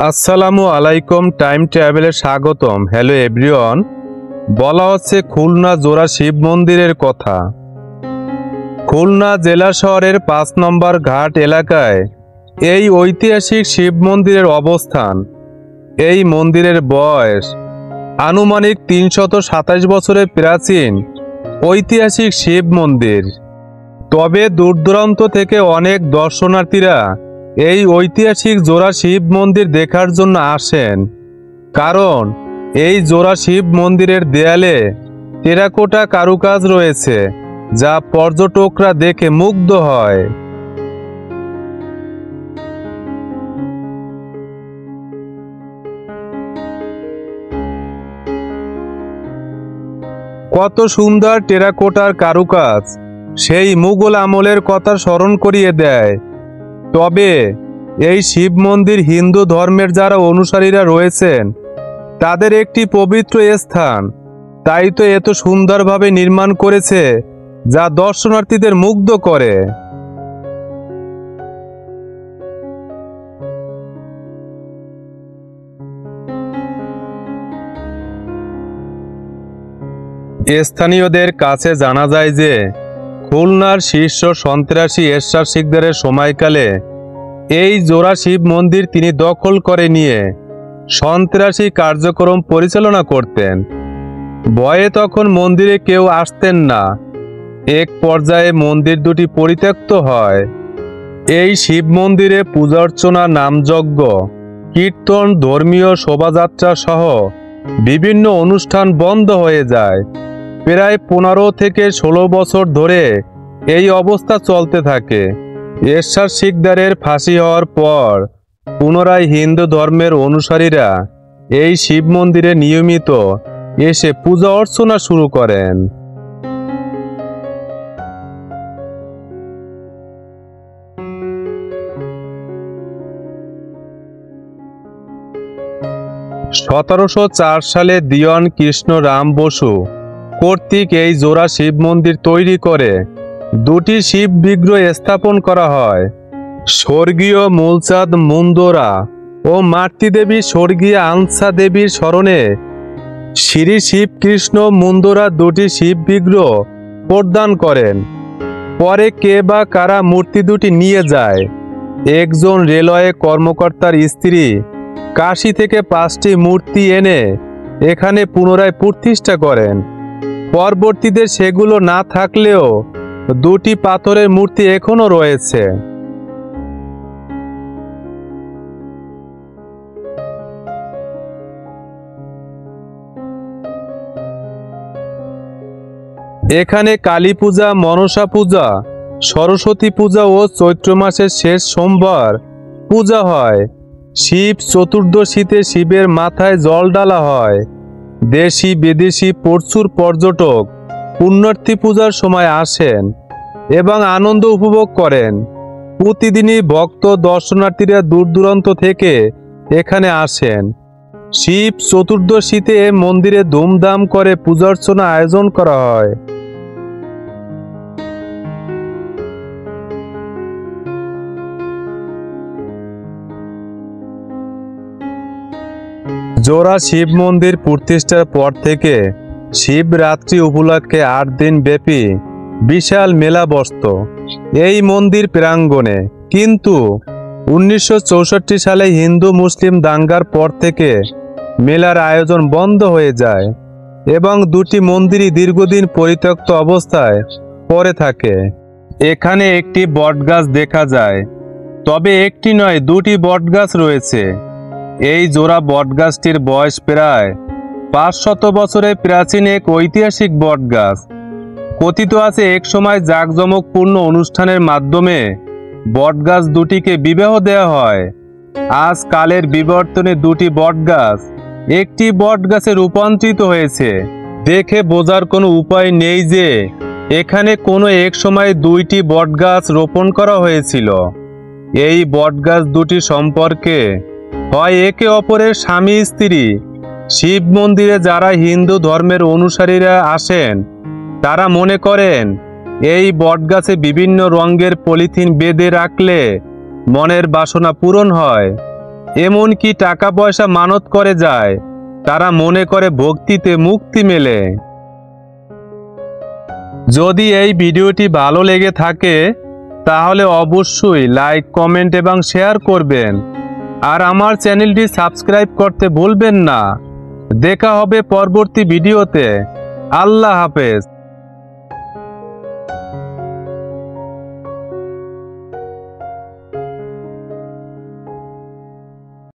আসসালামু আলাইকুম টাইম ট্রাভেলে স্বাগতম। Hello everyone. বলা হচ্ছে খুলনা জোড়া শিব মন্দিরের কথা। খুলনা জেলা শহরের ৫ নম্বর ঘাট এলাকায় এই ঐতিহাসিক শিব মন্দিরের অবস্থান। এই মন্দিরের বয়স আনুমানিক ৩২৭ বছরের প্রাচীন ঐতিহাসিক শিব মন্দির। তবে দূর দূরান্ত থেকে অনেক দর্শনার্থীরা এই ঐতিহাসিক জোড়া শিব মন্দির দেখার জন্য আসেন, কারণ এই জোড়া শিব মন্দিরের দেয়ালে টেরাকোটা কারুকাজ রয়েছে, যা পর্যটকরা দেখে মুগ্ধ হয়। কত সুন্দর টেরাকোটার কারুকাজ সেই মুঘল আমলের কথা স্মরণ করিয়ে দেয়। তবে এই শিব মন্দির হিন্দু ধর্মের যারা অনুসারীরা রয়েছেন তাদের একটি পবিত্র স্থান, তাই তো এত সুন্দরভাবে নির্মাণ করেছে যা দর্শনার্থীদের মুগ্ধ করে। স্থানীয়দের কাছে জানা যায় যে খুলনার শীর্ষ সন্ত্রাসী এরশাদ শিকদারের সময়কালে এই জোড়া শিব মন্দির তিনি দখল করে নিয়ে সন্ত্রাসী কার্যক্রম পরিচালনা করতেন। ভয়ে তখন মন্দিরে কেউ আসতেন না। এক পর্যায়ে মন্দির দুটি পরিত্যক্ত হয়। এই শিব মন্দিরে পূজা অর্চনা, নামযজ্ঞ, কীর্তন, ধর্মীয় শোভাযাত্রা সহ বিভিন্ন অনুষ্ঠান বন্ধ হয়ে যায়। প্রায় ১৫ থেকে ১৬ বছর ধরে এই অবস্থা চলতে থাকে। এরশাদ শিকদারের ফাঁসি হওয়ার পর পুনরায় হিন্দু ধর্মের অনুসারীরা এই শিব মন্দিরে নিয়মিত এসে পূজা অর্চনা শুরু করেন। (১৭০৪ সালে দিওয়ান কৃষ্ণ রাম বসু কর্তৃক এই জোড়া শিব মন্দির তৈরি করে দুটি শিব বিগ্রহ স্থাপন করা হয়। স্বর্গীয় মূলচাঁদ মুন্দরা ও মাতৃদেবী স্বর্গীয় আনসা দেবীর স্মরণে শ্রী শিব কৃষ্ণ মুন্দরা দুটি শিব বিগ্রহ প্রদান করেন। পরে কে বা কারা মূর্তি দুটি নিয়ে যায়? একজন রেলওয়ে কর্মকর্তার স্ত্রী কাশী থেকে ৫টি মূর্তি এনে এখানে পুনরায় প্রতিষ্ঠা করেন। পরবর্তীতে সেগুলো না থাকলেও দুটি পাথরের মূর্তি এখনো রয়েছে। এখানে কালী পূজা, মনসা পূজা, সরস্বতী পূজা ও চৈত্র মাসের শেষ সোমবার পূজা হয়। শিব চতুর্দশীতে শিবের মাথায় জল ঢালা হয়। দেশি বিদেশি প্রচুর পর্যটক পুণ্যার্থী পূজার সময় আসেন এবং আনন্দ উপভোগ করেন। প্রতিদিনই ভক্ত দর্শনার্থীরা দূর দূরান্ত থেকে এখানে আসেন। শিব চতুর্দশীতে মন্দিরে ধুমধাম করে পূজার্চনা আয়োজন করা হয়। জোড়া শিব মন্দির প্রতিষ্ঠার পর থেকে শিবরাত্রি উপলক্ষে ৮ দিন ব্যাপী বিশাল মেলা বসত এই মন্দির প্রাঙ্গণে। কিন্তু ১৯৬৪ সালে হিন্দু মুসলিম দাঙ্গার পর থেকে মেলার আয়োজন বন্ধ হয়ে যায় এবং দুটি মন্দিরই দীর্ঘদিন পরিত্যক্ত অবস্থায় পড়ে থাকে। এখানে একটি বটগাছ দেখা যায়, তবে একটি নয়, দুটি বটগাছ রয়েছে। এই জোড়া বটগাছটির বয়স প্রায় ৫০০ বছরের প্রাচীন এক ঐতিহাসিক বটগাছ। কথিত আছে এক সময় জাঁকজমকপূর্ণ অনুষ্ঠানের মাধ্যমে বটগাছ দুটিকে বিবাহ দেওয়া হয়। আজ কালের বিবর্তনে দুটি বটগাছ একটি বটগাছে রূপান্তরিত হয়েছে। দেখে বোঝার কোনো উপায় নেই যে এখানে কোনো এক সময় দুইটি বটগাছ রোপণ করা হয়েছিল। এই বটগাছ দুটি সম্পর্কে হয় একে অপরের স্বামী স্ত্রী। শিব মন্দিরে যারা হিন্দু ধর্মের অনুসারীরা আসেন তারা মনে করেন এই বটগাছে বিভিন্ন রঙের পলিথিন বেঁধে রাখলে মনের বাসনা পূরণ হয়। এমনকি টাকা পয়সা মানত করে যায়, তারা মনে করে ভক্তিতে মুক্তি মেলে। যদি এই ভিডিওটি ভালো লেগে থাকে তাহলে অবশ্যই লাইক, কমেন্ট এবং শেয়ার করবেন। আর আমার চ্যানেলটি সাবস্ক্রাইব করতে ভুলবেন না। দেখা হবে পরবর্তী ভিডিওতে। আল্লাহ হাফেজ।